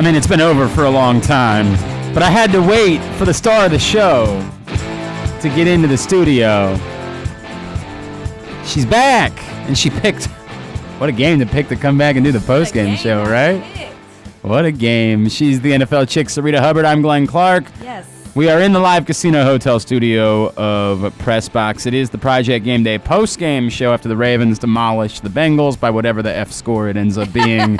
mean, it's been over for a long time, but I had to wait for the star of the show to get into the studio. She's back, and she picked... What a game to pick to come back and do the post-game show, right? What a game. She's the NFL chick, Syreeta Hubbard. I'm Glenn Clark. Yes. We are in the live casino hotel studio of Press Box. It is the Project Game Day post-game show after the Ravens demolish the Bengals by whatever the F score it ends up being.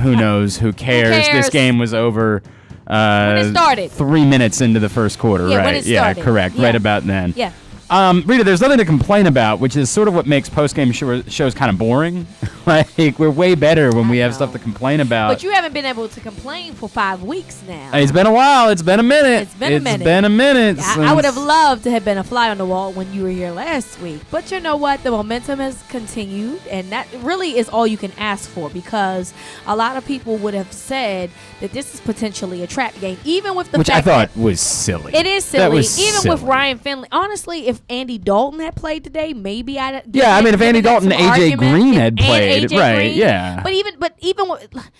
Who knows? Who cares? This game was over when it started. 3 minutes into the first quarter, Yeah, right? when it started. Yeah, correct. Yeah. Right about then. Yeah. Rita, there's nothing to complain about, which is sort of what makes post-game shows kind of boring. Like, we're way better when we have stuff to complain about. But you haven't been able to complain for 5 weeks now. It's been a while. It's been a minute. It's been a minute. I would have loved to have been a fly on the wall when you were here last week. But you know what? The momentum has continued, and that really is all you can ask for, because a lot of people would have said that this is potentially a trap game, even with the which fact I thought that was silly. it is silly. That was even silly. with Ryan Finley. Honestly, if Andy Dalton had played today, maybe I'd Yeah, I mean, if Andy Dalton and AJ A.J. Green had played, right, yeah. But even with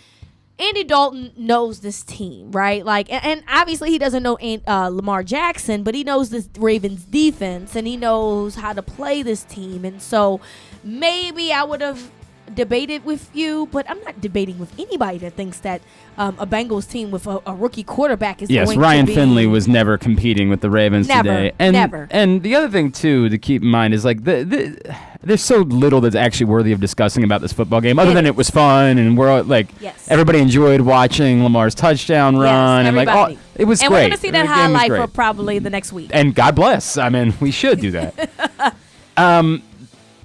Andy Dalton knows this team, right? Like, and obviously he doesn't know Lamar Jackson, but he knows this Ravens defense, and he knows how to play this team. And so maybe I would have debated with you, but I'm not debating with anybody that thinks that a Bengals team with a rookie quarterback is going to be... Yes, Ryan Finley was never competing with the Ravens today. Never. And the other thing, too, to keep in mind is, like, there's so little that's actually worthy of discussing about this football game, other than it was fun, and we're, like, everybody enjoyed watching Lamar's touchdown run. And, like, it was and great. We're going to see that highlight for probably the next week. And God bless. I mean, we should do that.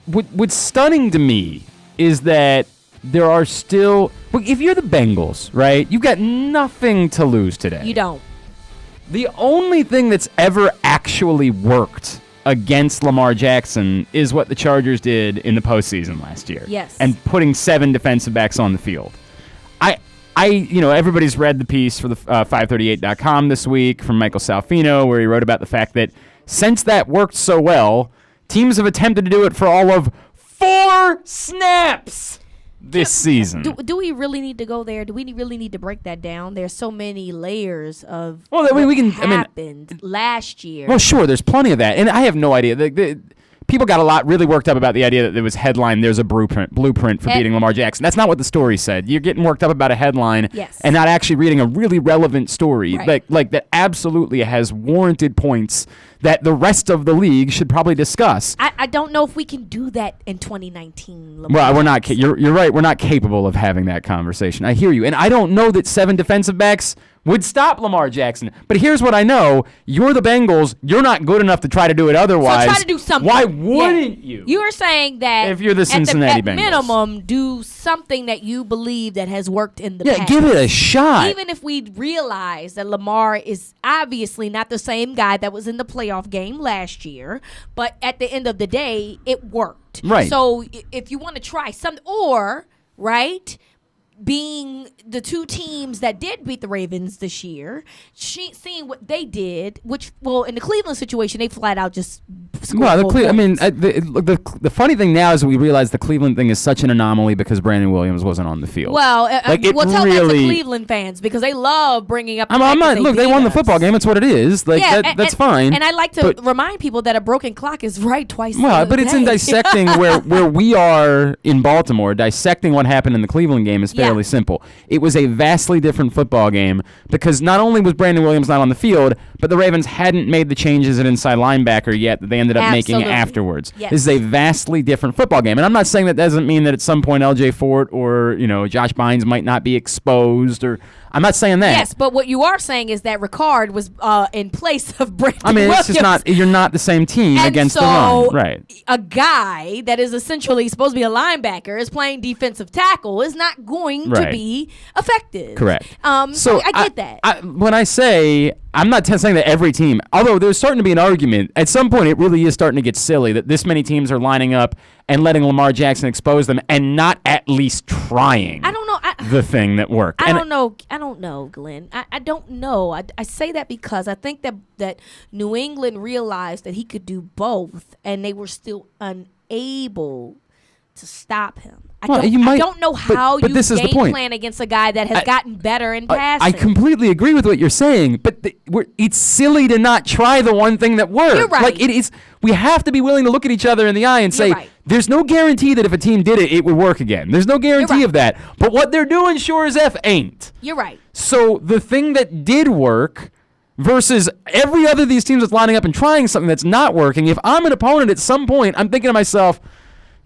What's stunning to me is that there are still... If you're the Bengals, right, you've got nothing to lose today. You don't. The only thing that's ever actually worked against Lamar Jackson is what the Chargers did in the postseason last year. Yes. And putting 7 defensive backs on the field. Everybody's read the piece for the 538.com this week from Michael Salfino, where he wrote about the fact that since that worked so well, teams have attempted to do it for all of 4 snaps this season. Do we really need to go there? Do we really need to break that down? There's so many layers of happened last year. Well, sure, there's plenty of that. And I have no idea. People got really worked up about the idea that there was headline, there's a blueprint for beating Lamar Jackson. That's not what the story said. You're getting worked up about a headline and not actually reading a really relevant story like that absolutely has warranted points that the rest of the league should probably discuss. I don't know if we can do that in 2019. Lamar well, we're not. You're right. We're not capable of having that conversation. I hear you. And I don't know that 7 defensive backs would stop Lamar Jackson. But here's what I know. You're the Bengals. You're not good enough to try to do it otherwise. So try to do something. Why wouldn't you? You are saying that if you're the Cincinnati at Bengals. minimum, do something that you believe that has worked in the past. Yeah, give it a shot. Even if we realize that Lamar is obviously not the same guy that was in the playoff game last year, but at the end of the day, it worked. Right. So if you want to try something, or, right, being the 2 teams that did beat the Ravens this year, seeing what they did, which, well, in the Cleveland situation, they flat out just scored the funny thing now is that we realize the Cleveland thing is such an anomaly because Brandon Williams wasn't on the field. Well, tell that to Cleveland fans, because they love bringing up. I'm not. Look, they won the football game. It's what it is. That's fine. And I like to remind people that a broken clock is right twice. Well, but it's in dissecting where we are in Baltimore. Dissecting what happened in the Cleveland game is fairly simple. It was a vastly different football game because not only was Brandon Williams not on the field, but the Ravens hadn't made the changes at inside linebacker yet that they ended up making afterwards. Yes. This is a vastly different football game. And I'm not saying that doesn't mean that at some point LJ Fort or Josh Bynes might not be exposed, or I'm not saying that. Yes, but what you are saying is that Ricard was in place of Brandon Williams. It's just not, you're not the same team against the run. Right. A guy that is essentially supposed to be a linebacker is playing defensive tackle is not going to be effective. Correct. So I get that. When I say, I'm not saying that every team, although there's starting to be an argument, at some point it really is starting to get silly that this many teams are lining up and letting Lamar Jackson expose them and not at least trying. I don't know. The thing that worked. I don't know, Glenn. I don't know. I say that because I think that New England realized that he could do both, and they were still unable to stop him. I don't know how but you this is the game point. plan against a guy that has gotten better in passing. I completely agree with what you're saying, but it's silly to not try the one thing that worked. You're right. Like it is, we have to be willing to look at each other in the eye and say, there's no guarantee that if a team did it, it would work again. There's no guarantee of that. But what they're doing sure as F ain't. You're right. So the thing that did work versus every other of these teams that's lining up and trying something that's not working, if I'm an opponent at some point, I'm thinking to myself,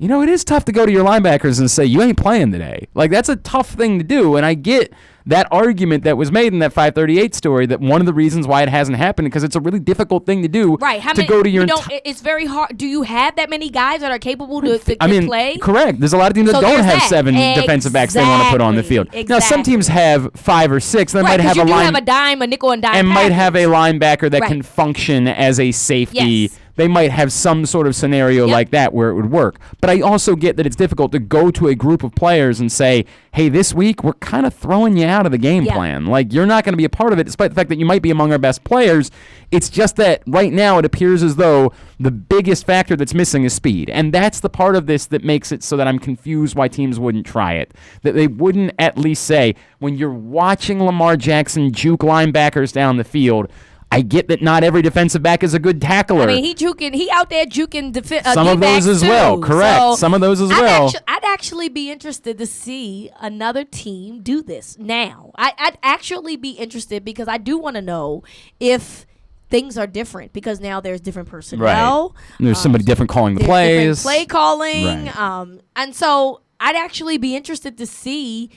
it is tough to go to your linebackers and say, you ain't playing today. Like, that's a tough thing to do. And I get that argument that was made in that 538 story that one of the reasons why it hasn't happened because it's a really difficult thing to do go to your it's very hard. Do you have that many guys that are capable to play? Correct. There's a lot of teams that don't have 7 defensive backs they want to put on the field. Exactly. Now, some teams have 5 or 6. They might have a dime, a nickel and dime and package. might have a linebacker that can function as a safety. Yes. They might have some sort of scenario like that where it would work. But I also get that it's difficult to go to a group of players and say, hey, this week we're kind of throwing you out of the game plan. Like, you're not going to be a part of it, despite the fact that you might be among our best players. It's just that right now it appears as though the biggest factor that's missing is speed. And that's the part of this that makes it so that I'm confused why teams wouldn't try it. That they wouldn't at least say, when you're watching Lamar Jackson juke linebackers down the field, I get that not every defensive back is a good tackler. I mean, he out there juking some of those as well. Correct. So some of those as well. I'd actually be interested to see another team do this now. I'd actually be interested because I do want to know if things are different because now there's different personnel. Right. There's somebody different calling the plays. Different play calling. Right. And so I'd actually be interested to see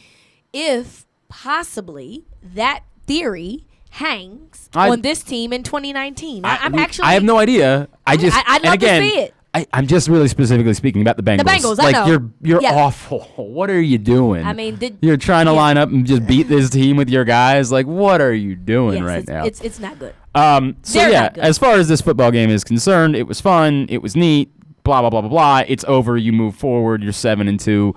if possibly that theory hangs on this team in 2019. I have no idea. I'd love to see it. I'm just really specifically speaking about the Bengals. The Bengals, like I know. You're awful. What are you doing? I mean, you're trying to line up and just beat this team with your guys. Like, what are you doing right now? It's not good. As far as this football game is concerned, it was fun. It was neat. Blah blah blah blah blah. It's over. You move forward. You're 7-2.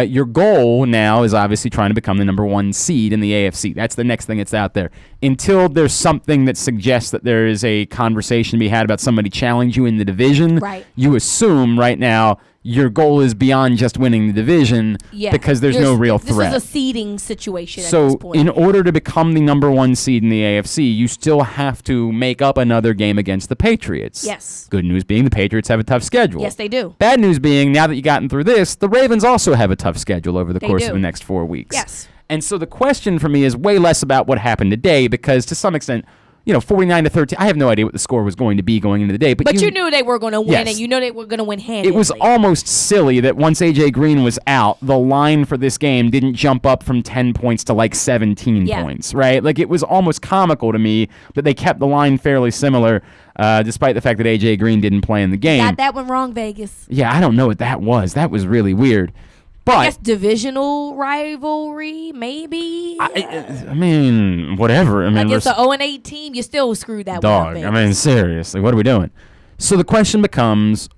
Your goal now is obviously trying to become the number 1 seed in the AFC. That's the next thing that's out there. Until there's something that suggests that there is a conversation to be had about somebody challenge you in the division, you assume right now your goal is beyond just winning the division because there's no real threat. This is a seeding situation at this So point. in order to become the number 1 seed in the AFC, you still have to make up another game against the Patriots. Yes. Good news being the Patriots have a tough schedule. Yes, they do. Bad news being, now that you've gotten through this, the Ravens also have a tough schedule over the course of the next 4 weeks. Yes. And so the question for me is way less about what happened today because to some extent, 49-13. I have no idea what the score was going to be going into the day. But you knew they were going to win, and you know they were going to win handedly. It was almost silly that once A.J. Green was out, the line for this game didn't jump up from 10 points to like 17 points, right? Like, it was almost comical to me that they kept the line fairly similar, despite the fact that A.J. Green didn't play in the game. Got that one wrong, Vegas. Yeah, I don't know what that was. That was really weird. But I guess divisional rivalry, maybe. I mean, whatever. I mean, against the 0-8 team, you still screwed that one up. I mean, seriously, what are we doing? So the question becomes,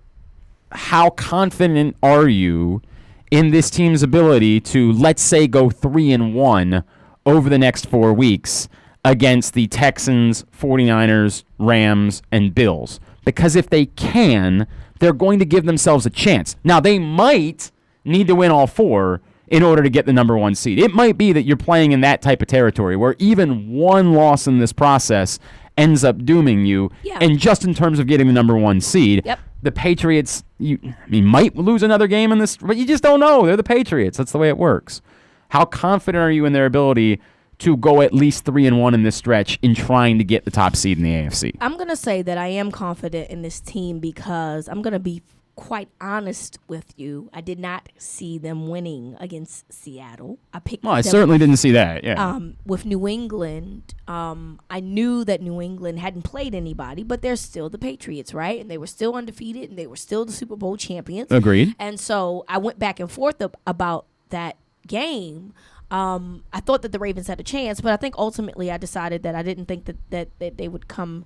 how confident are you in this team's ability to, let's say, go 3-1 over the next 4 weeks against the Texans, 49ers, Rams, and Bills? Because if they can, they're going to give themselves a chance. Now, they might need to win all 4 in order to get the number 1 seed. It might be that you're playing in that type of territory where even one loss in this process ends up dooming you. Yeah. And just in terms of getting the number 1 seed, the Patriots might lose another game in this, but you just don't know. They're the Patriots. That's the way it works. How confident are you in their ability to go at least 3-1 in this stretch in trying to get the top seed in the AFC? I'm going to say that I am confident in this team because I'm going to be quite honest with you. I did not see them winning against Seattle. I certainly didn't see that. Yeah. With New England, I knew that New England hadn't played anybody, but they're still the Patriots, right? And they were still undefeated, and they were still the Super Bowl champions. Agreed. And so I went back and forth about that game. I thought that the Ravens had a chance, but I think ultimately I decided that I didn't think that they would come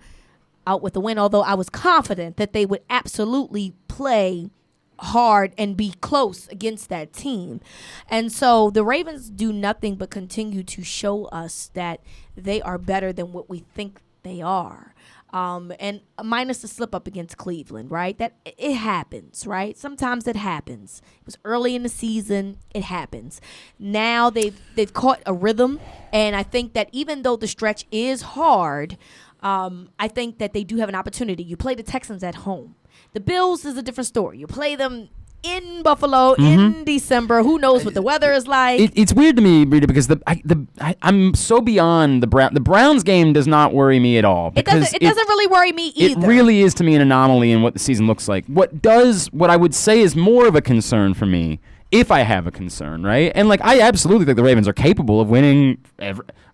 out with a win, although I was confident that they would absolutely play hard and be close against that team. And so the Ravens do nothing but continue to show us that they are better than what we think they are. and minus the slip up against Cleveland, right? That it happens, right? Sometimes it happens. It was early in the season. It happens. Now they've caught a rhythm, and I think that even though the stretch is hard, I think that they do have an opportunity. You play the Texans at home. The Bills is a different story. You play them in Buffalo in December. Who knows what the weather is like? It's weird to me, Rita, because I'm so beyond the Browns. The Browns game does not worry me at all. It doesn't really worry me either. It really is to me an anomaly in what the season looks like. What I would say is more of a concern for me, if I have a concern, right? And I absolutely think the Ravens are capable of winning.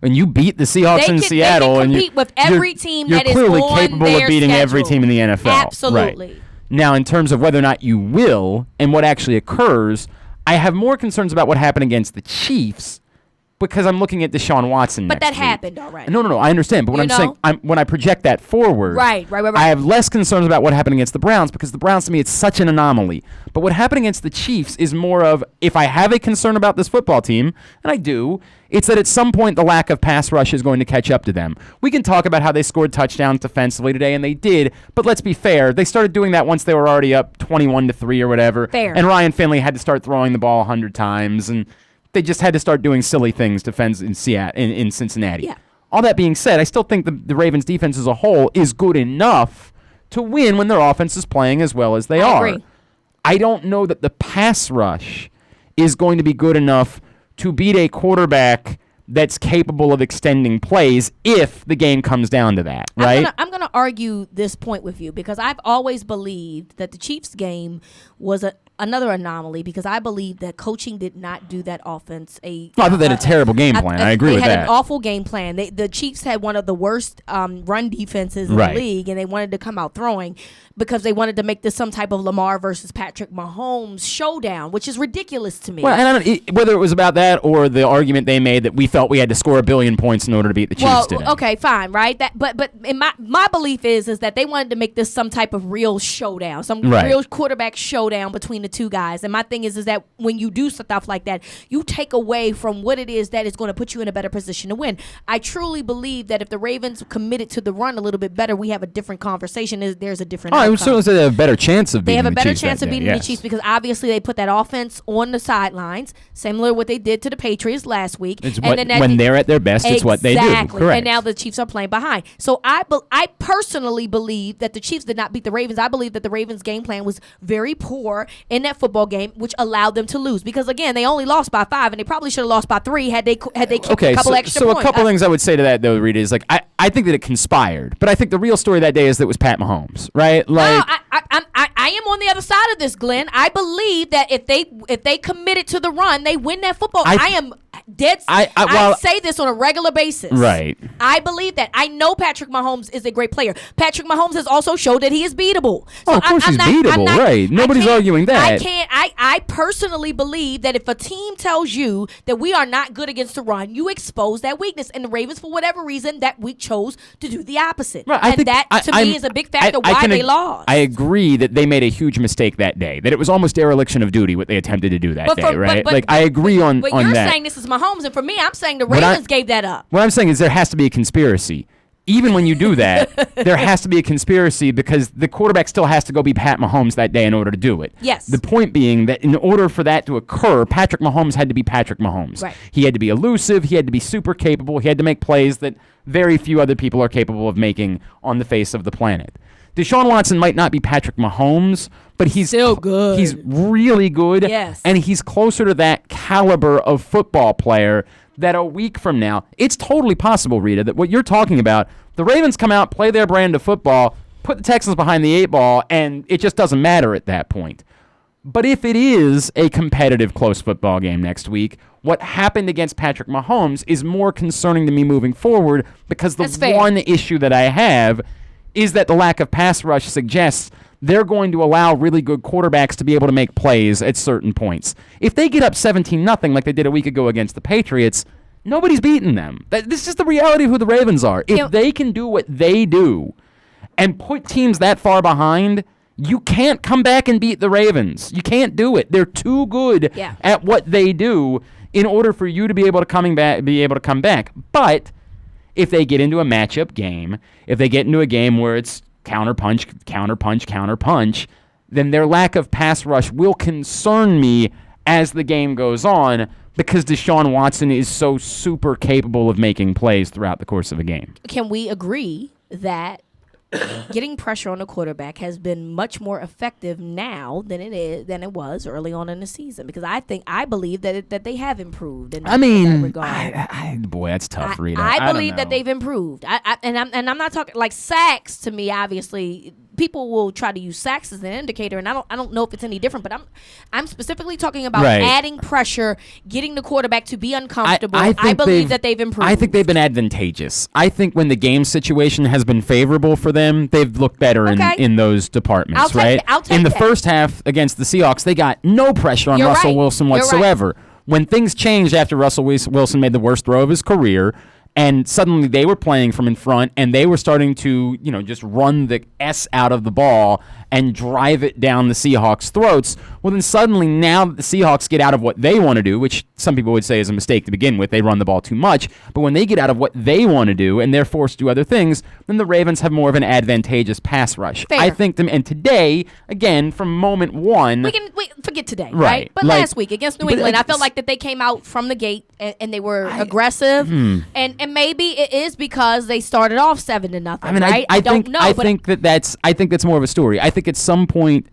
When you beat the Seahawks in Seattle, they can compete with every team that is clearly on capable their of beating schedule. every team in the NFL. Absolutely. Right. Now, in terms of whether or not you will and what actually occurs, I have more concerns about what happened against the Chiefs because I'm looking at Deshaun Watson But next that week. happened already. No, I understand. But what I'm saying, when I project that forward, right. I have less concerns about what happened against the Browns because the Browns, to me, it's such an anomaly. But what happened against the Chiefs is more of, if I have a concern about this football team, and I do, it's that at some point the lack of pass rush is going to catch up to them. We can talk about how they scored touchdowns defensively today, and they did, but let's be fair. They started doing that once they were already up 21-3 or whatever. Fair. And Ryan Finley had to start throwing the ball 100 times, and they just had to start doing silly things in Cincinnati. Yeah. All that being said, I still think the Ravens' defense as a whole is good enough to win when their offense is playing as well as they are. Agree. I don't know that the pass rush is going to be good enough to beat a quarterback that's capable of extending plays if the game comes down to that, right? I'm going to argue this point with you because I've always believed that the Chiefs game was another anomaly because I believe that coaching did not do that offense I thought they had a terrible game plan. I agree with that. They had an awful game plan. The Chiefs had one of the worst run defenses in the league, and they wanted to come out throwing because they wanted to make this some type of Lamar versus Patrick Mahomes showdown, which is ridiculous to me. Well, and I don't, whether it was about that or the argument they made that we felt we had to score 1 billion points in order to beat the Chiefs today. Okay, fine, right? But in my belief is that they wanted to make this some type of real showdown, real quarterback showdown between the two guys. And my thing is that when you do stuff like that, you take away from what it is that is going to put you in a better position to win. I truly believe that if the Ravens committed to the run a little bit better, we have a different conversation. There's a different outcome. I would certainly say they have a better chance of beating the Chiefs. They have a better chance of beating the Chiefs because obviously they put that offense on the sidelines, similar to what they did to the Patriots last week. When they're at their best, it's what they do. Correct. And now the Chiefs are playing behind. So I personally believe that the Chiefs did not beat the Ravens. I believe that the Ravens' game plan was very poor in that football game, which allowed them to lose. Because again, they only lost by 5, and they probably should have lost by 3 had they kicked a couple extra points. So a couple things I would say to that though, Rita, is I think that it conspired, but I think the real story that day is that it was Pat Mahomes, right? I am on the other side of this, Glenn. I believe that if they committed to the run, they win that football. I am dead. I say this on a regular basis. Right. I believe that. I know Patrick Mahomes is a great player. Patrick Mahomes has also showed that he is beatable. So of course he's beatable, right? Nobody's arguing that. I personally believe that if a team tells you that we are not good against the run, you expose that weakness. And the Ravens, for whatever reason, that week chose to do the opposite. Right, and that, to me, is a big factor why they lost. I agree that they made a huge mistake that day, that it was almost dereliction of duty what they attempted to do that day, right? I agree on that. But you're saying this is Mahomes, and for me, I'm saying the Ravens gave that up. What I'm saying is there has to be a conspiracy. Even when you do that, there has to be a conspiracy because the quarterback still has to go be Pat Mahomes that day in order to do it. Yes. The point being that in order for that to occur, Patrick Mahomes had to be Patrick Mahomes. Right. He had to be elusive. He had to be super capable. He had to make plays that very few other people are capable of making on the face of the planet. Deshaun Watson might not be Patrick Mahomes, but he's still good. He's really good. Yes. And he's closer to that caliber of football player that a week from now, it's totally possible, Rita, that what you're talking about, the Ravens come out, play their brand of football, put the Texans behind the 8 ball, and it just doesn't matter at that point. But if it is a competitive, close football game next week, what happened against Patrick Mahomes is more concerning to me moving forward because the one issue that I have is that the lack of pass rush suggests they're going to allow really good quarterbacks to be able to make plays at certain points. If they get up 17-0 like they did a week ago against the Patriots, nobody's beating them. This is the reality of who the Ravens are. If they can do what they do and put teams that far behind, you can't come back and beat the Ravens. You can't do it. They're too good at what they do in order for you to be able to come back. But if they get into a matchup game, if they get into a game where it's counterpunch, counterpunch, counterpunch, then their lack of pass rush will concern me as the game goes on, because Deshaun Watson is so super capable of making plays throughout the course of a game. Can we agree that getting pressure on the quarterback has been much more effective now than it was early on in the season? Because I believe that they have improved. In that regard. Boy, that's tough, Rita. I believe that they've improved. I'm not talking like sacks. To me, obviously, people will try to use sacks as an indicator, and I don't know if it's any different. But I'm specifically talking about adding pressure, getting the quarterback to be uncomfortable. I believe that they've improved. I think they've been advantageous. I think when the game situation has been favorable for them, they've looked better in those departments, right? In the first half against the Seahawks, they got no pressure on Russell Wilson whatsoever. When things changed after Russell Wilson made the worst throw of his career, and suddenly they were playing from in front, and they were starting to, just run the S out of the ball and drive it down the Seahawks' throats. Well, then suddenly now that the Seahawks get out of what they want to do, which some people would say is a mistake to begin with, they run the ball too much, but when they get out of what they want to do and they're forced to do other things, then the Ravens have more of an advantageous pass rush. Fair. I think and today, again, from moment one... We forget today, right? But last week against New England, I felt like that they came out from the gate and they were aggressive, and maybe it is because they started off 7-0. I mean, right? I don't know. I think that's more of a story. I think at some point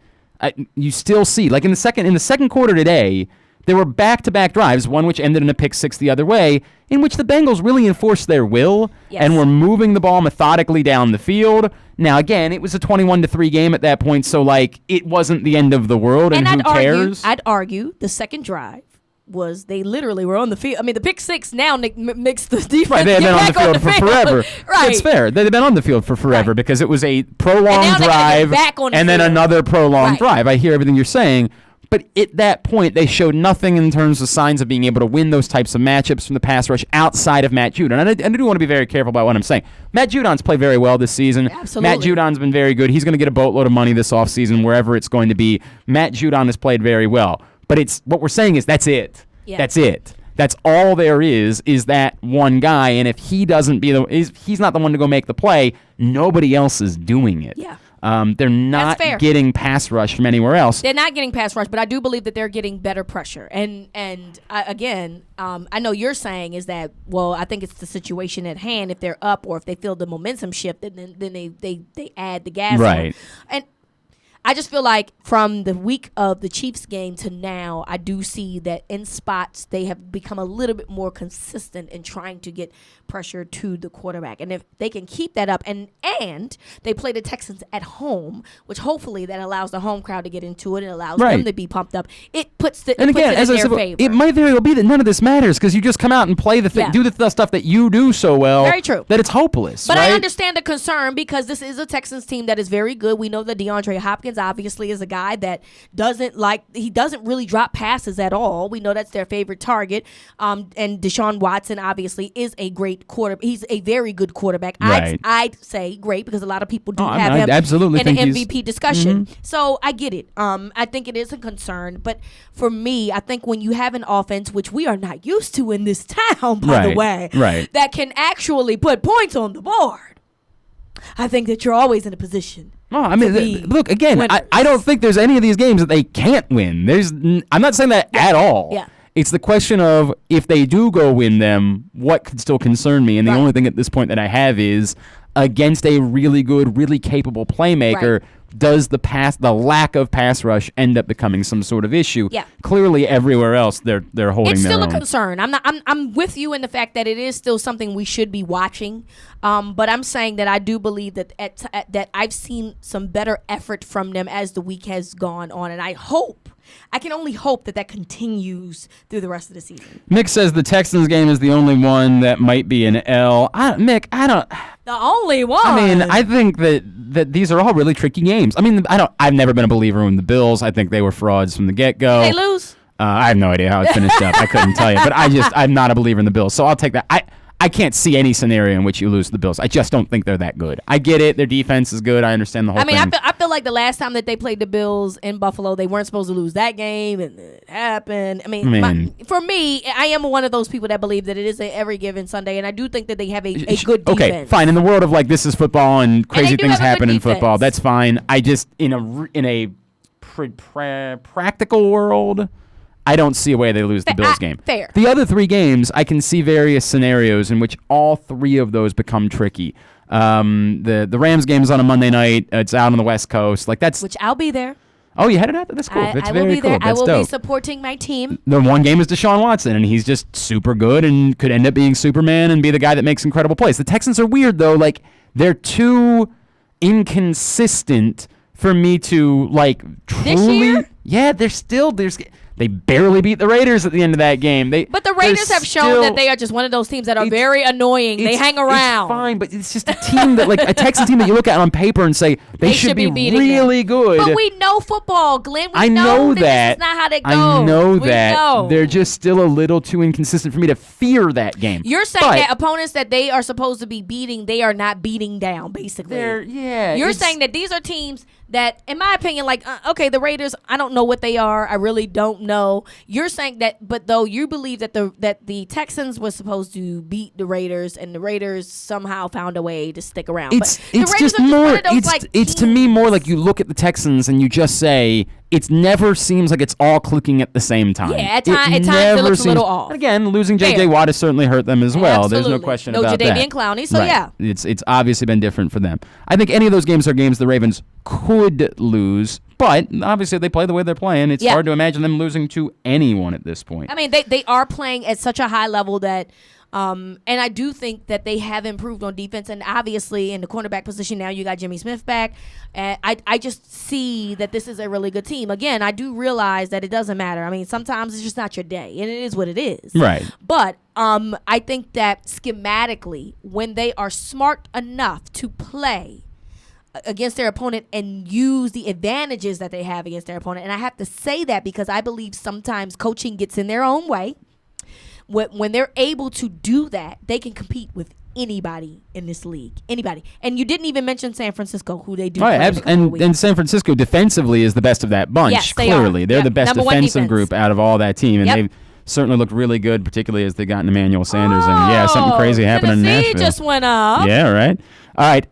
you still see, like in the second quarter today, there were back-to-back drives, one which ended in a pick six the other way, in which the Bengals really enforced their will and were moving the ball methodically down the field. Now, again, it was a 21-3 game at that point, so it wasn't the end of the world, and who cares? I'd argue the second drive was they literally were on the field. I mean, the pick six now makes the defense right. They've been on the field for forever. Right. It's fair. They've been on the field for forever because it was a prolonged drive and then another prolonged drive. I hear everything you're saying. But at that point, they showed nothing in terms of signs of being able to win those types of matchups from the pass rush outside of Matt Judon. And I do want to be very careful about what I'm saying. Matt Judon's played very well this season. Absolutely. Matt Judon's been very good. He's going to get a boatload of money this offseason, wherever it's going to be. Matt Judon has played very well. But what we're saying is that's it. Yeah. That's it. That's all there is that one guy. And if he doesn't he's not the one to go make the play, nobody else is doing it. Yeah. They're not getting pass rush from anywhere else. They're not getting pass rush, but I do believe that they're getting better pressure. And I know you're saying is that, well, I think it's the situation at hand. If they're up or if they feel the momentum shift, then they add the gas. Right. And I just feel like from the week of the Chiefs game to now, I do see that in spots they have become a little bit more consistent in trying to get pressure to the quarterback. And if they can keep that up, and they play the Texans at home, which hopefully that allows the home crowd to get into it and allows them to be pumped up. It puts it in their favor. It might very well be that none of this matters because you just come out and play do the stuff that you do so well. Very true. That it's hopeless. But right? I understand the concern because this is a Texans team that is very good. We know that DeAndre Hopkins obviously is a guy that doesn't really drop passes at all. We know that's their favorite target. And Deshaun Watson obviously is a great quarterback. He's a very good quarterback. Right. I'd say great because a lot of people do have him absolutely in an MVP discussion. Mm-hmm. So I get it. I think it is a concern. But for me, I think when you have an offense, which we are not used to in this town, by the way, that can actually put points on the board, I think that you're always in a position. Oh, I mean, look, again, I don't think there's any of these games that they can't win. I'm not saying that at all. Yeah. It's the question of if they do go win them, what could still concern me? And the only thing at this point that I have is against a really good, really capable playmaker, does the lack of pass rush end up becoming some sort of issue? Yeah. Clearly, everywhere else they're holding their own. It's still a concern. I'm with you in the fact that it is still something we should be watching. But I'm saying that I do believe that that I've seen some better effort from them as the week has gone on, and I can only hope that continues through the rest of the season. Mick says the Texans game is the only one that might be an L. Mick, I don't. The only one. I mean, I think that these are all really tricky games. I mean, I've never been a believer in the Bills. I think they were frauds from the get-go. Did they lose? I have no idea how it finished up. I couldn't tell you. But I'm not a believer in the Bills. So I'll take that. I can't see any scenario in which you lose to the Bills. I just don't think they're that good. I get it. Their defense is good. I understand the whole thing. I feel like the last time that they played the Bills in Buffalo, they weren't supposed to lose that game, and it happened. For me, I am one of those people that believe that it is every given Sunday, and I do think that they have a good defense. Okay, fine. In the world of like this is football and crazy things happen in football, that's fine. I just in a practical world, I don't see a way they lose the Bills game. Fair. The other 3 games, I can see various scenarios in which all 3 of those become tricky. The Rams game is on a Monday night. It's out on the West Coast. Which I'll be there. Oh, you headed out? That's cool. That's very cool. I will be supporting my team. The one game is Deshaun Watson, and he's just super good and could end up being Superman and be the guy that makes incredible plays. The Texans are weird, though. Like, they're too inconsistent for me to, like, truly. This year? Yeah, they barely beat the Raiders at the end of that game. But the Raiders have shown that they are just one of those teams that are very annoying. They hang around. It's fine, but it's just a team that, like, a Texans team that you look at on paper and say they should be really good. But we know football, Glenn. I know that. This is not how that goes. I know that. They're just still a little too inconsistent for me to fear that game. You're saying that opponents that they are supposed to be beating, they are not beating down, basically. You're saying that these are teams that, in my opinion, like, okay, the Raiders, I don't know what they are. I really don't know. You're saying that, but though you believe that the Texans was supposed to beat the Raiders, and the Raiders somehow found a way to stick around. It's just more. It's to me more like you look at the Texans and you just say it never seems like it's all clicking at the same time. Yeah, at times it looks a little off. And again, losing J.J. Watt has certainly hurt them as well. Absolutely. There's no question about that. No Jadeveon Clowney, so yeah. It's obviously been different for them. I think any of those games are games the Ravens could lose, but obviously if they play the way they're playing, it's hard to imagine them losing to anyone at this point. I mean, they are playing at such a high level that and I do think that they have improved on defense, and obviously in the cornerback position now you got Jimmy Smith back. And I just see that this is a really good team. Again, I do realize that it doesn't matter. I mean, sometimes it's just not your day, and it is what it is. Right. But I think that schematically, when they are smart enough to play against their opponent and use the advantages that they have against their opponent, and I have to say that because I believe sometimes coaching gets in their own way. When they're able to do that, they can compete with anybody in this league. Anybody. And you didn't even mention San Francisco, who they do. And San Francisco defensively is the best of that bunch. Yes, clearly. They're the best Number defensive group out of all that team. And they've certainly looked really good, particularly as they got Emmanuel Sanders. And something crazy happened in Nashville. Just went up. Yeah, right. All right,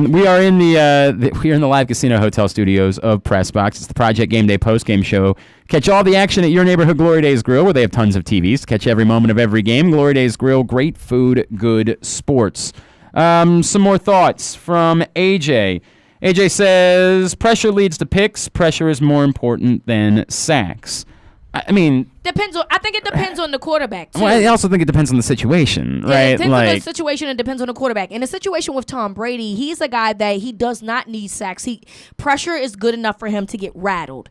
we are in the live casino hotel studios of Press Box. It's the Project Game Day postgame show. Catch all the action at your neighborhood Glory Days Grill, where they have tons of TVs. Catch every moment of every game. Glory Days Grill, great food, good sports. Some more thoughts from AJ. AJ says, pressure leads to picks. Pressure is more important than sacks. I mean, I think it depends on the quarterback, too. Well, I also think it depends on the situation, right? It depends on the situation and depends on the quarterback. In a situation with Tom Brady, he's a guy that he does not need sacks. Pressure is good enough for him to get rattled.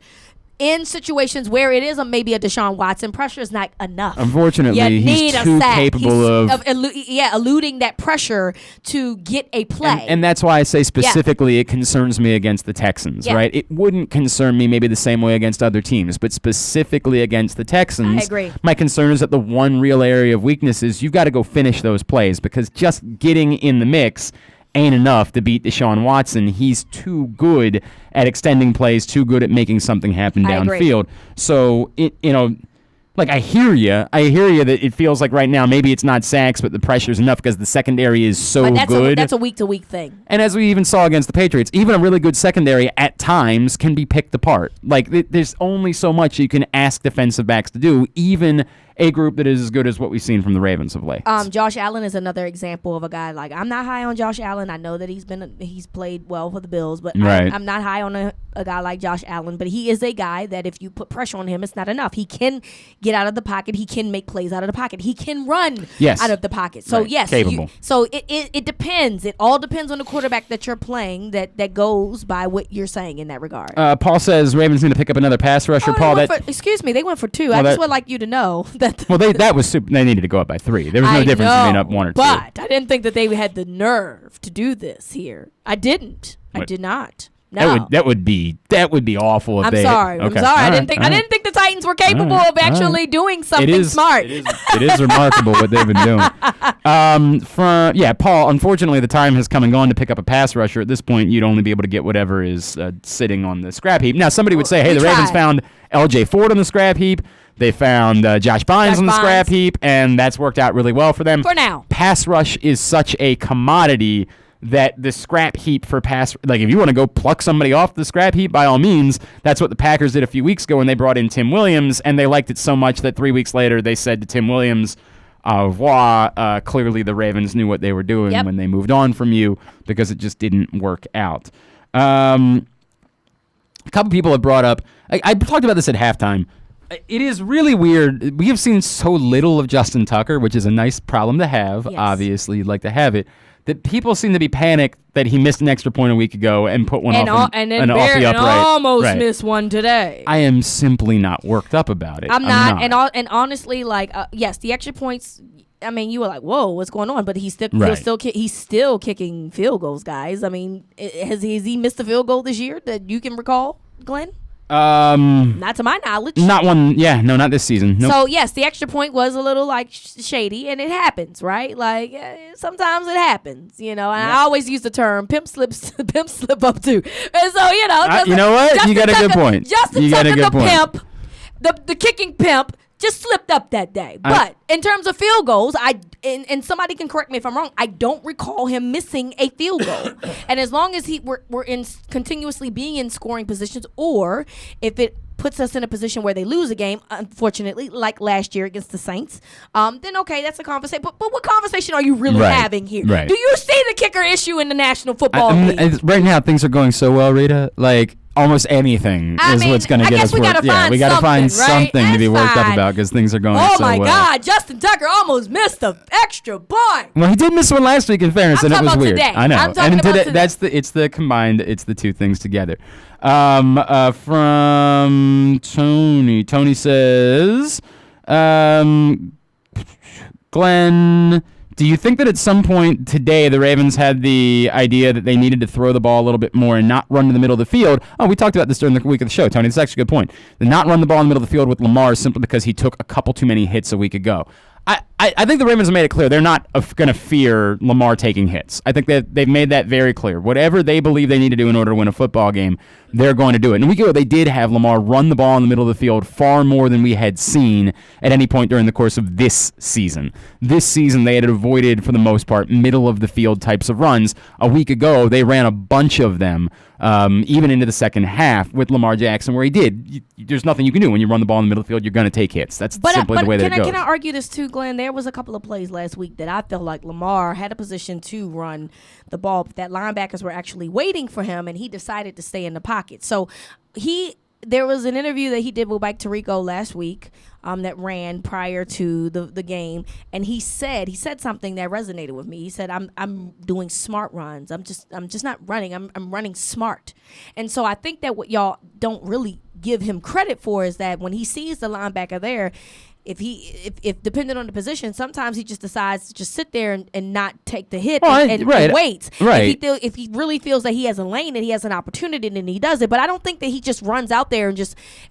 In situations where it is maybe a Deshaun Watson, pressure is not enough. Unfortunately, he's too capable of eluding that pressure to get a play. And that's why I say specifically it concerns me against the Texans, right? It wouldn't concern me maybe the same way against other teams, but specifically against the Texans. I agree. My concern is that the one real area of weakness is you've got to go finish those plays, because just getting in the mix ain't enough to beat Deshaun Watson. He's too good at extending plays, too good at making something happen downfield. So, I hear you. I hear you that it feels like right now maybe it's not sacks, but the pressure's enough because the secondary is so good. That's a week-to-week thing. And as we even saw against the Patriots, even a really good secondary at times can be picked apart. Like, there's only so much you can ask defensive backs to do, even a group that is as good as what we've seen from the Ravens of late. Josh Allen is another example of a guy. Like, I'm not high on Josh Allen. I know that he's played well for the Bills, but I'm not high on a guy like Josh Allen. But he is a guy that if you put pressure on him, it's not enough. He can get out of the pocket. He can make plays out of the pocket. He can run out of the pocket. So capable. It depends. It all depends on the quarterback that you're playing. That goes by what you're saying in that regard. Paul says Ravens need to pick up another pass rusher. Paul, excuse me, they went for 2. I just would like you to know that. That was super. They needed to go up by 3. There was no difference between up 1 or 2. But I didn't think that they had the nerve to do this here. I didn't. I did not. No. That would be awful. If I'm they, sorry. Okay. I'm sorry. I didn't Right. think the Titans were capable of actually doing something smart. It is remarkable what they've been doing. Paul. Unfortunately, the time has come and gone to pick up a pass rusher. At this point, you'd only be able to get whatever is sitting on the scrap heap. Now, somebody would say, "Hey, the Ravens found L.J. Ford on the scrap heap. They found Josh Bynes on the scrap heap, and that's worked out really well for them." For now, pass rush is such a commodity that the scrap heap for pass, like if you want to go pluck somebody off the scrap heap, by all means, that's what the Packers did a few weeks ago when they brought in Tim Williams, and they liked it so much that 3 weeks later they said to Tim Williams, au revoir. Clearly the Ravens knew what they were doing when they moved on from you because it just didn't work out. A couple people have brought up, I talked about this at halftime. It is really weird. We have seen so little of Justin Tucker, which is a nice problem to have. Yes. Obviously, you'd like to have it. That people seem to be panicked that he missed an extra point a week ago and put one off and almost missed one today. I am simply not worked up about it. I'm not. And honestly, yes, the extra points. I mean, you were like, "Whoa, what's going on?" But he's still kicking field goals, guys. I mean, has he missed a field goal this year that you can recall, Glenn? Not to my knowledge. Not one. Yeah, no, not this season. Nope. So yes, the extra point was a little shady, and it happens, right? Like sometimes it happens, And I always use the term "pimp slip up" too. And so you know what? Justin you got a good point. Justin Tucker, the pimp, the kicking pimp, just slipped up that day. But in terms of field goals, and somebody can correct me if I'm wrong, I don't recall him missing a field goal. And as long as we're in continuously being in scoring positions, or if it puts us in a position where they lose a game, unfortunately, like last year against the Saints, then okay, that's a conversation. But what conversation are you really having here? Right. Do you see the kicker issue in the National Football League? Right now, things are going so well, Rita. Like, almost anything is what's going to get us worked. We got to find something to be worked up about because things are going so well. Oh, my God. Justin Tucker almost missed the extra point. Well, he did miss one last week, in fairness, and it was weird. Today. I know. I'm talking about today. It's the two things together. From Tony. Tony says, Glenn, do you think that at some point today the Ravens had the idea that they needed to throw the ball a little bit more and not run to the middle of the field? Oh, we talked about this during the week of the show, Tony. That's actually a good point. The not run the ball in the middle of the field with Lamar simply because he took a couple too many hits a week ago. I think the Ravens have made it clear they're not going to fear Lamar taking hits. I think that they've made that very clear. Whatever they believe they need to do in order to win a football game, they're going to do it. And a week ago, they did have Lamar run the ball in the middle of the field far more than we had seen at any point during the course of this season. This season, they had avoided, for the most part, middle-of-the-field types of runs. A week ago, they ran a bunch of them, even into the second half with Lamar Jackson, where he did. There's nothing you can do. When you run the ball in the middle of the field, you're going to take hits. That's simply the way that it goes. Can I argue this too, Glenn? There was a couple of plays last week that I felt like Lamar had a position to run the ball, but that linebackers were actually waiting for him, and he decided to stay in the pocket. So there was an interview that he did with Mike Tirico last week that ran prior to the game, and he said something that resonated with me. He said, I'm doing smart runs. I'm just not running. I'm running smart. And so I think that what y'all don't really give him credit for is that when he sees the linebacker there, if depending on the position, sometimes he just decides to just sit there and not take the hit and waits. Right. If he really feels that he has a lane and he has an opportunity, then he does it. But I don't think that he just runs out there and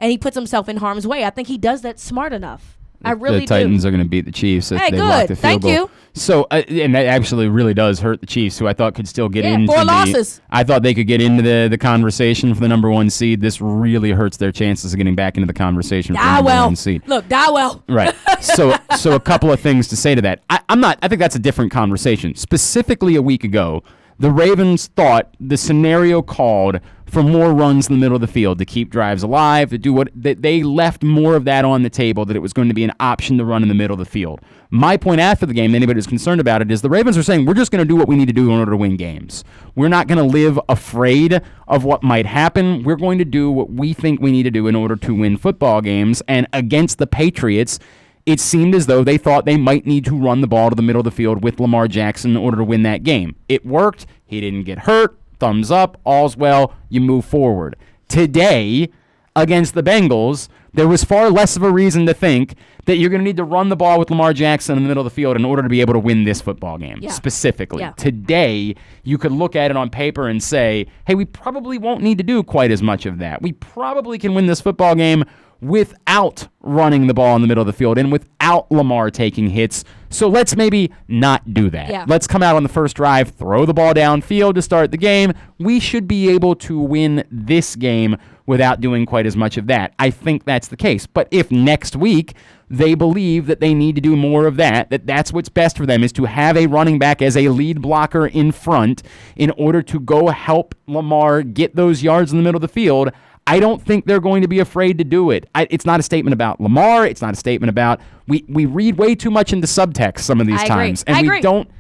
he puts himself in harm's way. I think he does that smart enough. I really do. The Titans are going to beat the Chiefs if they block the field Thank goal. You. So, and that actually really does hurt the Chiefs, who I thought could still get into 4 losses. I thought they could get into the conversation for the number 1 seed. This really hurts their chances of getting back into the conversation for the number 1 seed. Look, die well. Right. So a couple of things to say to that. I think that's a different conversation. Specifically a week ago, the Ravens thought the scenario called for more runs in the middle of the field to keep drives alive, to do what they left more of that on the table, that it was going to be an option to run in the middle of the field. My point after the game, anybody who's concerned about it, is the Ravens are saying we're just going to do what we need to do in order to win games. We're not going to live afraid of what might happen. We're going to do what we think we need to do in order to win football games. And against the Patriots, it seemed as though they thought they might need to run the ball to the middle of the field with Lamar Jackson in order to win that game. It worked. He didn't get hurt. Thumbs up. All's well. You move forward. Today, against the Bengals, there was far less of a reason to think that you're going to need to run the ball with Lamar Jackson in the middle of the field in order to be able to win this football game, specifically. Yeah. Today, you could look at it on paper and say, hey, we probably won't need to do quite as much of that. We probably can win this football game without running the ball in the middle of the field and without Lamar taking hits. So let's maybe not do that. Yeah. Let's come out on the first drive, throw the ball downfield to start the game. We should be able to win this game without doing quite as much of that. I think that's the case. But if next week they believe that they need to do more of that, that's what's best for them, is to have a running back as a lead blocker in front in order to go help Lamar get those yards in the middle of the field, I don't think they're going to be afraid to do it. It's not a statement about Lamar. It's not a statement about we read way too much into subtext some of these times. And we don't.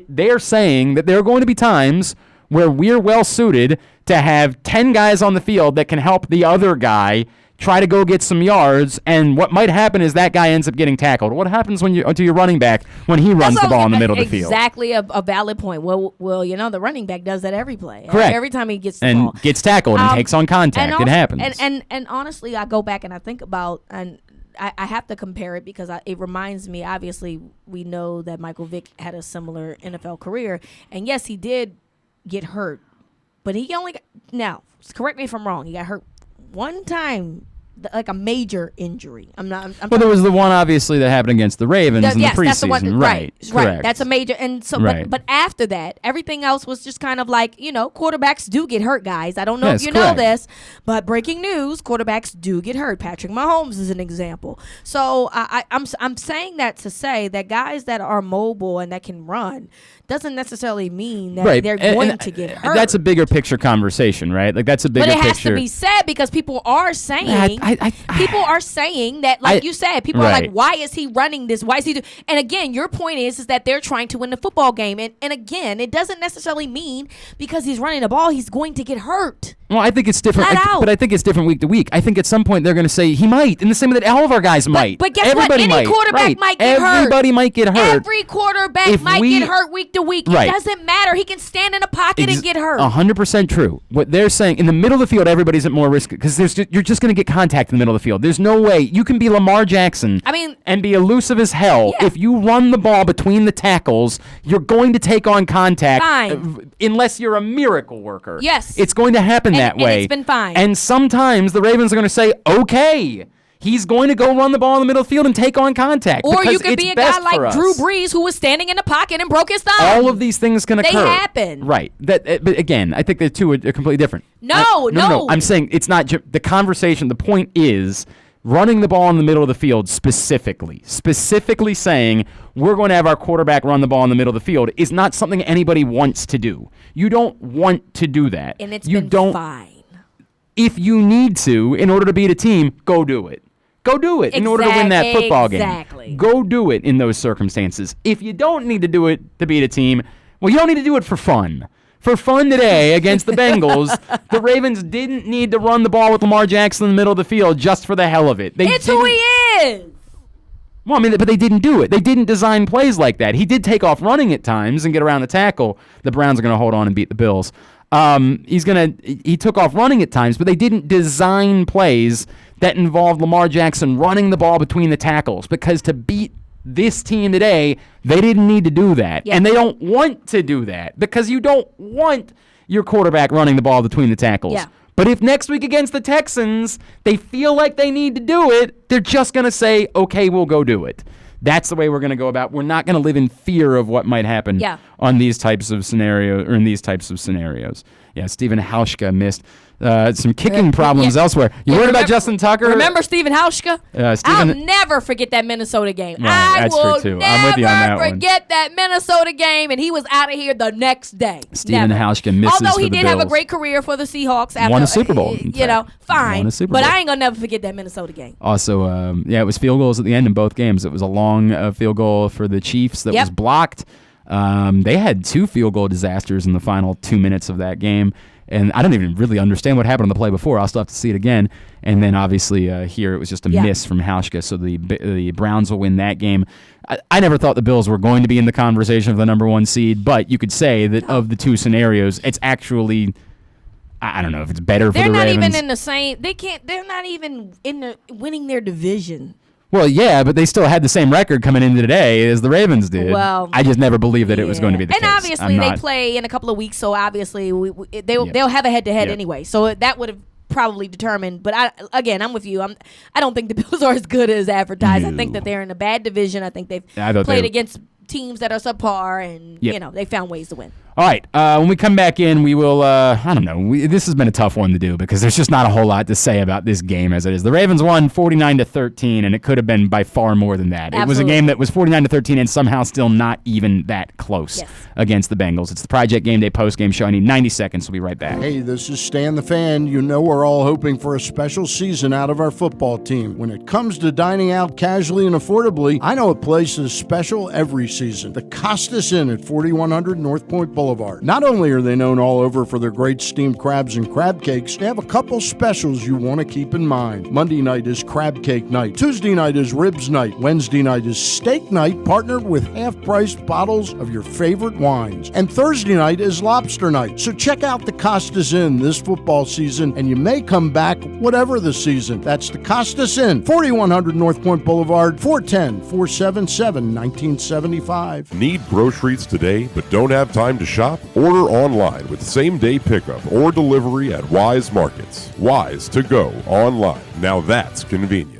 They're saying that there are going to be times where we're well suited to have 10 guys on the field that can help the other guy try to go get some yards, and what might happen is that guy ends up getting tackled. What happens to your running back when he runs the ball in the middle of the field? Exactly a valid point. Well, the running back does that every play. Correct. Every time he gets the ball. And gets tackled and takes on contact. It happens. And honestly, I go back and I think about, and I have to compare it because it reminds me, obviously, we know that Michael Vick had a similar NFL career, and yes, he did get hurt, but he only now, correct me if I'm wrong, he got hurt one time, like a major injury. There was the one obviously that happened against the Ravens in the preseason. That's the one, right. That's a major, and so but after that, everything else was just kind of like, quarterbacks do get hurt, guys. I don't know if you know this, but breaking news: quarterbacks do get hurt. Patrick Mahomes is an example. So I'm saying that to say that guys that are mobile and that can run doesn't necessarily mean that they're going to get hurt. That's a bigger picture conversation, right? Like that's a bigger picture. But it has to be said because people are saying people are saying that, like you said, people are like, why is he running this? Why is he And again, your point is that they're trying to win the football game, and again, it doesn't necessarily mean because he's running the ball he's going to get hurt. Well, I think it's different, but I think it's different week to week. I think at some point they're going to say he might, in the same way that all of our guys might. But guess what? Any quarterback might get hurt. Everybody might get hurt. Every quarterback might get hurt week to week. It doesn't matter. He can stand in a pocket and get hurt. 100% true. What they're saying, in the middle of the field, everybody's at more risk because you're just going to get contact in the middle of the field. There's no way. You can be Lamar Jackson and be elusive as hell. Yeah. If you run the ball between the tackles, you're going to take on contact. Unless you're a miracle worker. Yes. It's going to happen that way. And it's been fine. And sometimes the Ravens are going to say, okay, he's going to go run the ball in the middle of the field and take on contact. Or you could be a guy like Drew Brees who was standing in the pocket and broke his thumb. All of these things can occur. They happen. Right. But again, I think the two are completely different. No. I'm saying it's not the conversation. The point is running the ball in the middle of the field specifically saying we're going to have our quarterback run the ball in the middle of the field is not something anybody wants to do. You don't want to do that. And it's been fine. If you need to, in order to beat a team, go do it. Go do it in order to win that football game. Go do it in those circumstances. If you don't need to do it to beat a team, well, you don't need to do it for fun. For fun today against the Bengals, the Ravens didn't need to run the ball with Lamar Jackson in the middle of the field just for the hell of it. It's who he is. Well, but they didn't do it. They didn't design plays like that. He did take off running at times and get around the tackle. The Browns are going to hold on and beat the Bills. He took off running at times, but they didn't design plays that involved Lamar Jackson running the ball between the tackles because to beat this team today, they didn't need to do that. Yeah. And they don't want to do that because you don't want your quarterback running the ball between the tackles. Yeah. But if next week against the Texans, they feel like they need to do it, they're just going to say, okay, we'll go do it. That's the way we're going to go about. We're not going to live in fear of what might happen on these types of scenarios or in these types of scenarios. Yeah, Stephen Hauschka missed some kicking problems elsewhere. You heard about Justin Tucker? Remember Stephen Hauschka? I'll never forget that Minnesota game. I will never forget that Minnesota game, and he was out of here the next day. Stephen Hauschka misses Although he for the did Bills. have a great career for the Seahawks. After, won a Super Bowl. Fine. But I ain't going to never forget that Minnesota game. Also, it was field goals at the end in both games. It was a long field goal for the Chiefs that was blocked. They had 2 field goal disasters in the final 2 minutes of that game. And I don't even really understand what happened on the play before. I'll still have to see it again. And then obviously here it was just a miss from Hauschka, so the Browns will win that game. I never thought the Bills were going to be in the conversation of the number 1 seed, but you could say that of the 2 scenarios, it's actually, I don't know if it's better for the Ravens. They're not even in the same. They're not even winning their division. Well, yeah, but they still had the same record coming into today as the Ravens did. Well, I just never believed that it was going to be the case. And obviously they play in a couple of weeks, so obviously they'll have a head-to-head anyway. So that would have probably determined. But I'm with you. I don't think the Bills are as good as advertised. I think that they're in a bad division. I think they've played against teams that are subpar, and they found ways to win. All right. When we come back in, we will, I don't know. This has been a tough one to do because there's just not a whole lot to say about this game as it is. The Ravens won 49-13, and it could have been by far more than that. Absolutely. It was a game that was 49-13 and somehow still not even that close against the Bengals. It's the Project Game Day post-game show. I need 90 seconds. We'll be right back. Hey, this is Stan the Fan. You know we're all hoping for a special season out of our football team. When it comes to dining out casually and affordably, I know a place is special every season. The Costas Inn at 4100 North Point Boulevard. Not only are they known all over for their great steamed crabs and crab cakes, they have a couple specials you want to keep in mind. Monday night is crab cake night. Tuesday night is ribs night. Wednesday night is steak night, partnered with half-price bottles of your favorite wines. And Thursday night is lobster night. So check out the Costas Inn this football season, and you may come back whatever the season. That's the Costas Inn, 4100 North Point Boulevard, 410-477-1975. Need groceries today but don't have time to shop? Order online with same-day pickup or delivery at Wise Markets. Wise to go online. Now that's convenient.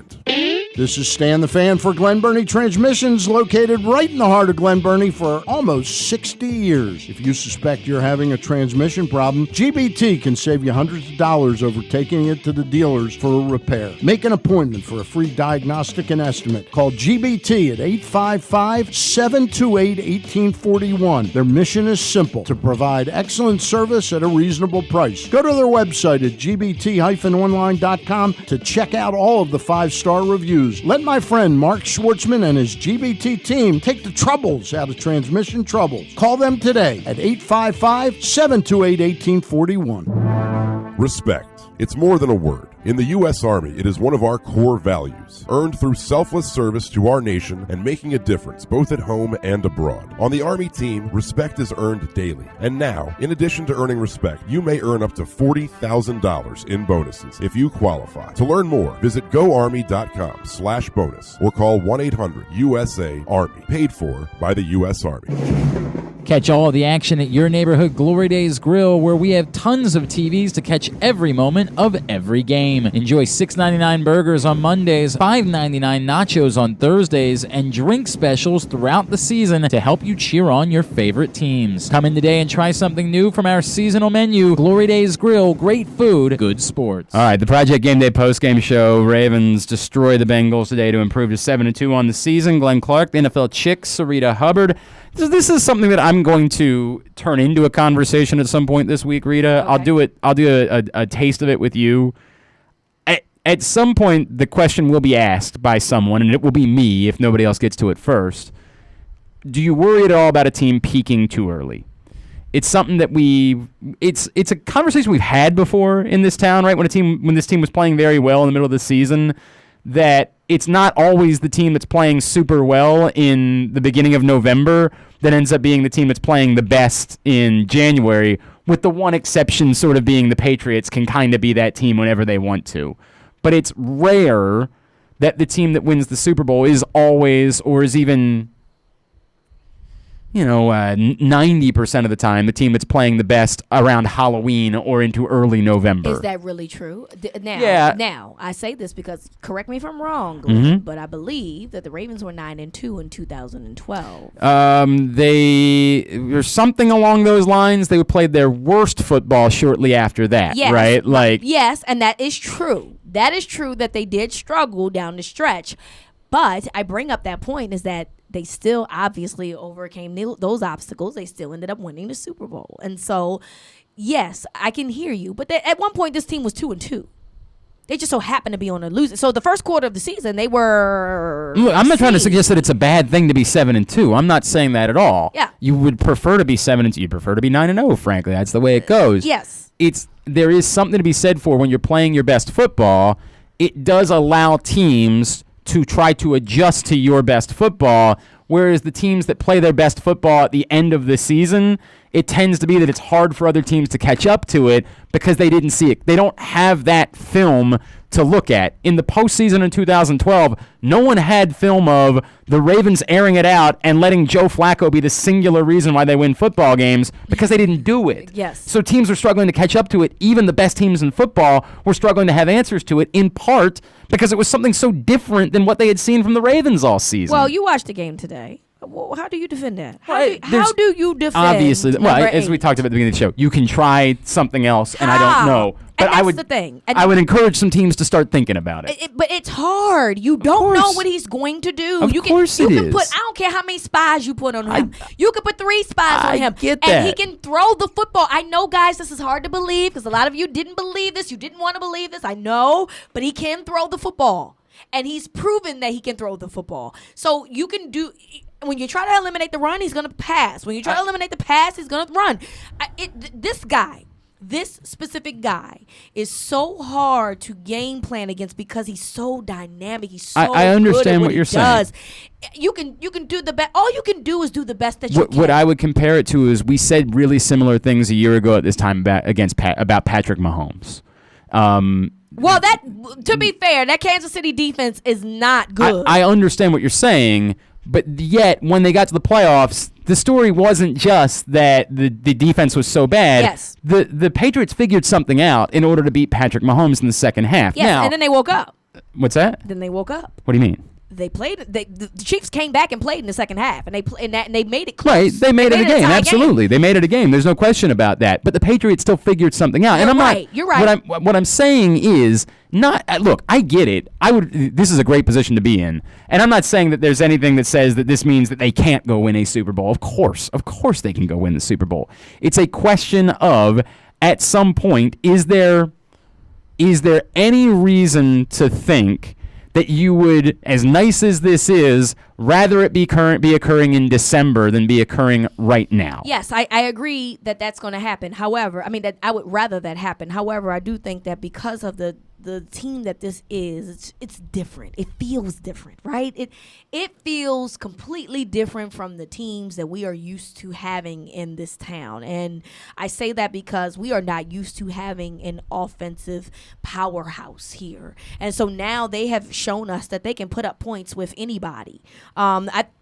This is Stan the Fan for Glen Burnie Transmissions, located right in the heart of Glen Burnie for almost 60 years. If you suspect you're having a transmission problem, GBT can save you hundreds of dollars over taking it to the dealers for a repair. Make an appointment for a free diagnostic and estimate. Call GBT at 855-728-1841. Their mission is simple: to provide excellent service at a reasonable price. Go to their website at gbt-online.com to check out all of the 5-star reviews. Let my friend Mark Schwartzman and his GBT team take the troubles out of transmission troubles. Call them today at 855-728-1841. Respect. It's more than a word. In the U.S. Army, it is one of our core values, earned through selfless service to our nation and making a difference both at home and abroad. On the Army team, respect is earned daily. And now, in addition to earning respect, you may earn up to $40,000 in bonuses if you qualify. To learn more, visit goarmy.com/bonus or call 1-800-USA-ARMY, paid for by the U.S. Army. Catch all of the action at your neighborhood Glory Days Grill, where we have tons of TVs to catch every moment of every game. Enjoy $6.99 burgers on Mondays, $5.99 nachos on Thursdays, and drink specials throughout the season to help you cheer on your favorite teams. Come in today and try something new from our seasonal menu. Glory Days Grill, great food, good sports. All right, the Project Game Day postgame show. Ravens destroy the Bengals today to improve to 7-2 on the season. Glenn Clark, the NFL Chick, Syreeta Hubbard. This is something that I'm going to turn into a conversation at some point this week, Rita. Okay. I'll do a taste of it with you. At some point, the question will be asked by someone, and it will be me if nobody else gets to it first. Do you worry at all about a team peaking too early? It's something that it's a conversation we've had before in this town, right? When this team was playing very well in the middle of the season, that it's not always the team that's playing super well in the beginning of November that ends up being the team that's playing the best in January, with the one exception sort of being the Patriots can kind of be that team whenever they want to. But it's rare that the team that wins the Super Bowl is always, or is even, 90% of the time, the team that's playing the best around Halloween or into early November. Is that really true? Now, I say this because, correct me if I'm wrong, Glenn, but I believe that the Ravens were 9-2 in 2012. They were something along those lines. They played their worst football shortly after that, right? Yes, and that is true. That is true that they did struggle down the stretch. But I bring up that point is that they still obviously overcame those obstacles. They still ended up winning the Super Bowl. And so, yes, I can hear you. But at one point, this team was 2-2. They just so happened to be on a losing. So the first quarter of the season, they were. Look, I'm not trying to suggest that it's a bad thing to be 7-2. I'm not saying that at all. Yeah. You would prefer to be 7-2. You prefer to be 9-0. Frankly, that's the way it goes. Yes. There is something to be said for when you're playing your best football. It does allow teams to try to adjust to your best football, whereas the teams that play their best football at the end of the season, it tends to be that it's hard for other teams to catch up to it because they didn't see it. They don't have that film to look at. In the postseason in 2012, no one had film of the Ravens airing it out and letting Joe Flacco be the singular reason why they win football games because they didn't do it. Yes. So teams were struggling to catch up to it. Even the best teams in football were struggling to have answers to it, in part because it was something so different than what they had seen from the Ravens all season. Well, you watched the game today. Well, how do you defend that? How There's- do you defend? Obviously, well, number as we 8? talked about at the beginning of the show, you can try something else, and I How? don't know. But And I that's would, the thing. And I would encourage some teams to start thinking about it. But it's hard. You don't know course. what he's going to do. Of course you it can is. put. I don't care how many spies you put on him. You could put 3 spies I on him, get and he that. can throw the football. I know, guys, this is hard to believe because a lot of you didn't believe this. You didn't want to believe this. I know, but he can throw the football, and he's proven that he can throw the football. So you can do. When you try to eliminate the run, he's going to pass. When you try to eliminate the pass, he's going to run. This specific guy is so hard to game plan against because he's so dynamic. He's so I understand good at what he you're saying. does. You can do the best. All you can do is do the best that you can. What I would compare it to is we said really similar things a year ago at this time about Patrick Mahomes. Well, to be fair, that Kansas City defense is not good. I understand what you're saying, but yet when they got to the playoffs, the story wasn't just that the defense was so bad. Yes. The Patriots figured something out in order to beat Patrick Mahomes in the second half. Yes, Now, and then they woke up. what's that? Then they woke up. What do you mean? They played. The Chiefs came back and played in the second half, and they made it close. Right, they made it a game. tie Absolutely, they made it a game. There's no question about that. But the Patriots still figured something out. You're and I'm right. not. You're right. What I'm saying is not. Look, I get it. This is a great position to be in, and I'm not saying that there's anything that says that this means that they can't go win a Super Bowl. Of course, they can go win the Super Bowl. It's a question of at some point is there any reason to think that you would, as nice as this is, rather it be occurring in December than be occurring right now? Yes, I agree that that's going to happen. However, that I would rather that happen. However, I do think that because of the team that this is, it's different. It feels different, right? It feels completely different from the teams that we are used to having in this town. And I say that because we are not used to having an offensive powerhouse here. And so now they have shown us that they can put up points with anybody.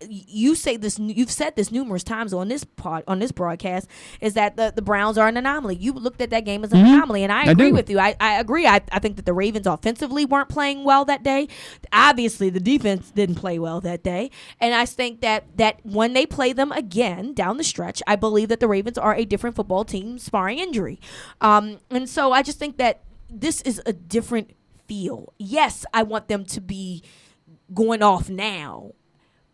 You've said this numerous times on this broadcast, is that the Browns are an anomaly. You looked at that game as an anomaly, and I agree with you. I agree. I think that the Ravens offensively weren't playing well that day. Obviously, the defense didn't play well that day, and I think that when they play them again down the stretch, I believe that the Ravens are a different football team, sparring injury, and so I just think that this is a different feel. Yes, I want them to be going off now,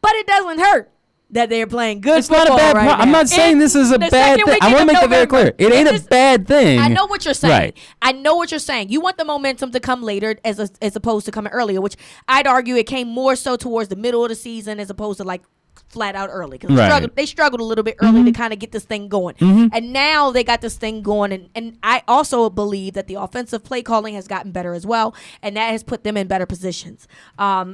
but it doesn't hurt that they're playing good It's football not a bad. right I'm now. not saying this is a The bad second thing. I weekend want to of make that very November. clear. It ain't a bad thing. I know what you're saying. Right. I know what you're saying. You want the momentum to come later as opposed to coming earlier, which I'd argue it came more so towards the middle of the season as opposed to like flat out early, because they struggled a little bit early to kind of get this thing going, and now they got this thing going, and I also believe that the offensive play calling has gotten better as well, and that has put them in better positions.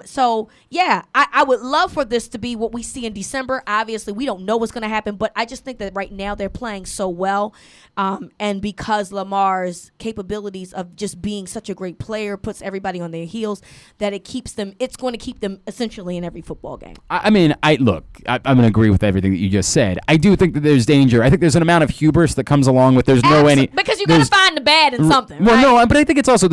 So yeah, I would love for this to be what we see in December. Obviously we don't know what's going to happen, but I just think that right now they're playing so well, and because Lamar's capabilities of just being such a great player puts everybody on their heels, that it's going to keep them essentially in every football game. I'm going to agree with everything that you just said. I do think that there's danger. I think there's an amount of hubris that comes along with because you got to find the bad in something. Well, right? no, but I think it's also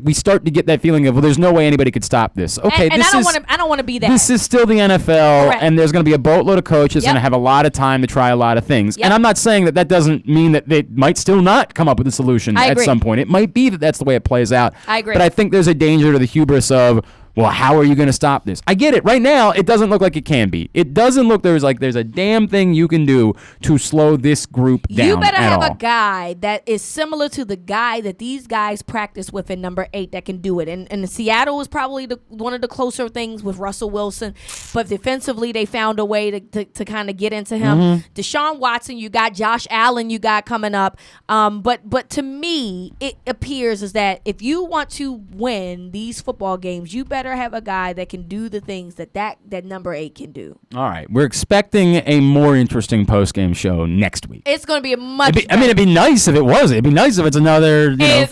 we start to get that feeling of there's no way anybody could stop this. Okay, and I don't want to be that. This is still the NFL, Correct. and there's going to be a boatload of coaches going to have a lot of time to try a lot of things. And I'm not saying that doesn't mean that they might still not come up with a solution at some point. It might be that that's the way it plays out. I agree. But I think there's a danger to the hubris of, well, how are you going to stop this? I get it. Right now, it doesn't look like it can be. It doesn't look there's a damn thing you can do to slow this group down. You better have all. a guy that is similar to the guy that these guys practice with in number 8 that can do it. And Seattle was probably one of the closer things with Russell Wilson, but defensively they found a way to kind of get into him. Deshaun Watson, you got Josh Allen, you got coming up. But to me, it appears is that if you want to win these football games, you better better have a guy that can do the things that number 8 can do. All right. We're expecting a more interesting post-game show next week. It's going to be a much it'd be nice if it was. It'd be nice if it's another 49. If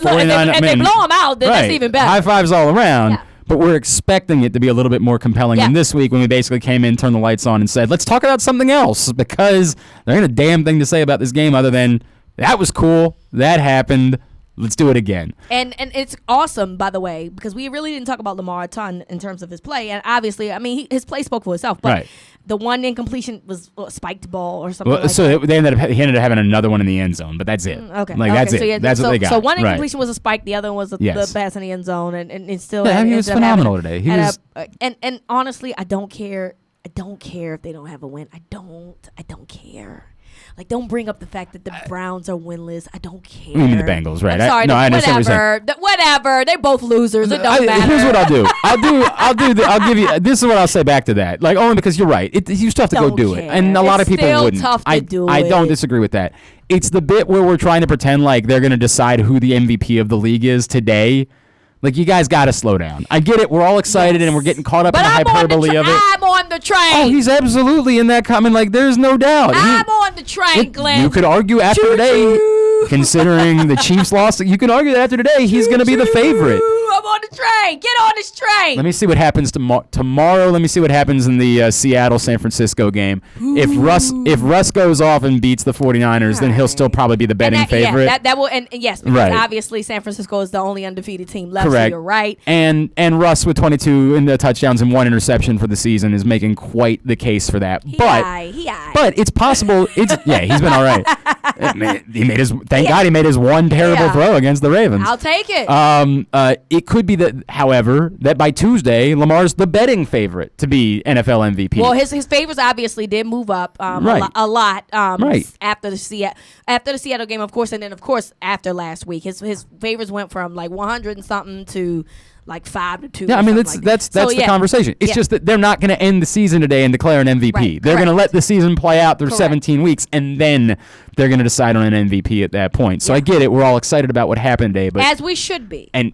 they blow them out, then that's even better. High fives all around. Yeah. But we're expecting it to be a little bit more compelling than this week when we basically came in, turned the lights on, and said, let's talk about something else, because there ain't a damn thing to say about this game other than that was cool, that happened, let's do it again. And it's awesome, by the way, because we really didn't talk about Lamar a ton in terms of his play. And obviously, I mean, his play spoke for itself. But the one incompletion was a spiked ball or something like so that. he ended up having another one in the end zone, but that's it. That's it. So that's what they got. So one incompletion was a spike, the other one was the pass in the end zone, and it still. Yeah, he was phenomenal today. He was, and honestly, I don't care. I don't care if they don't have a win. I don't care. Like, don't bring up the fact that the Browns are winless. I don't care. You mean the Bengals, right? I'm sorry. I understand what you're saying. Whatever. They're both losers. It don't matter. Here's what I'll do. I'll give you. This is what I'll say back to that. Like, only because you're right. You still have to go do it, and a lot of people wouldn't. Tough to do I don't disagree with that. It's the bit where we're trying to pretend like they're going to decide who the MVP of the league is today. Like, you guys got to slow down. I get it. We're all excited, and we're getting caught up in the hyperbole of it. I'm on the train. Oh, he's absolutely in that comment. Like, there's no doubt. I'm on the train, Glenn. You could argue after today, considering the Chiefs lost, you can argue that after today, he's going to be the favorite. I'm on the train. Get on this train. Let me see what happens tomorrow. Let me see what happens in the Seattle-San Francisco game. Ooh. If Russ goes off and beats the 49ers, then he'll still probably be the betting favorite. Yeah, that will, and yes, because obviously San Francisco is the only undefeated team left. Correct. So you're right. And Russ with 22 in the touchdowns and 1 interception for the season is making quite the case for that. But it's possible. He's been all right. Thank God he made his one terrible throw against the Ravens. I'll take it. It could be that, however, that by Tuesday, Lamar's the betting favorite to be NFL MVP. Well, his favorites obviously did move up a lot after the Seattle game, of course, and then, of course, after last week. His favorites went from like 100 and something to like 5-2. Yeah, I mean, that's the conversation. It's just that they're not going to end the season today and declare an MVP. Right, they're going to let the season play out through 17 weeks, and then they're going to decide on an MVP at that point. So I get it. We're all excited about what happened today. But as we should be. And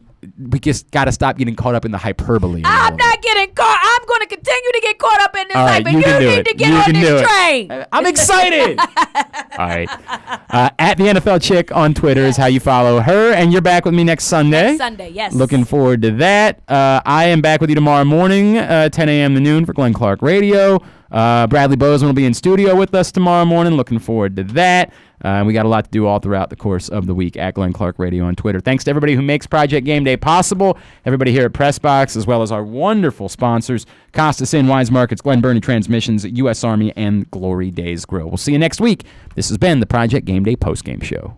we just got to stop getting caught up in the hyperbole. I'm not getting caught. I'm going to continue to get caught up in this hype, and you need to get on this train. I'm excited. All right. At the NFL Chick on Twitter is how you follow her, and you're back with me next Sunday. Next Sunday, yes. Looking forward to that. I am back with you tomorrow morning, 10 a.m. to noon for Glenn Clark Radio. Bradley Bozeman will be in studio with us tomorrow morning. Looking forward to that. We got a lot to do all throughout the course of the week at Glenn Clark Radio on Twitter. Thanks to everybody who makes Project Game Day possible, everybody here at Pressbox, as well as our wonderful sponsors, Costas Inn, Wise Markets, Glen Burnie Transmissions, U.S. Army, and Glory Days Grill. We'll see you next week. This has been the Project Game Day postgame show.